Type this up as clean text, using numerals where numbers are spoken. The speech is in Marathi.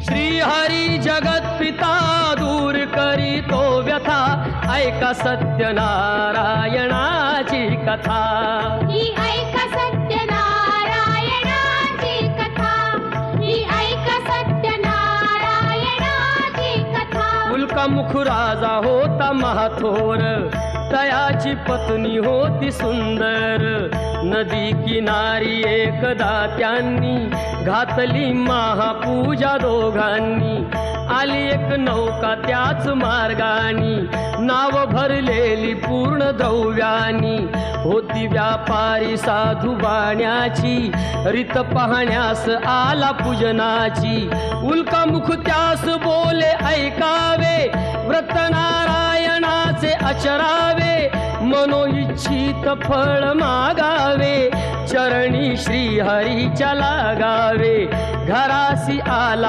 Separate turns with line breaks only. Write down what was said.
श्री हरी जगत पिता दूर करी तो व्यथा, ऐका सत्यनारायणाची कथा।
ही ऐका सत्यनारायणाची कथा, ही ऐका सत्यनारायणाची कथा।
उल्कामुख राजा होता महाथोर, तयाची पत्नी होती सुंदर। नदी किनारी एकदा त्यांनी घातली महापूजा दोघांनी। आली एक नौका त्याच मार्गानी, नाव भरलेली पूर्ण द्रव्यानी। होती व्यापारी साधू बाण्याची, रीत पाहण्यास आला पूजनाची। उल्कामुख त्यास बोले ऐकावे, व्रत नारायणाचे आचरावे। मनोइच्छित फळ मागावे, चरणी श्री हरीच्या लागावे। घरासी आला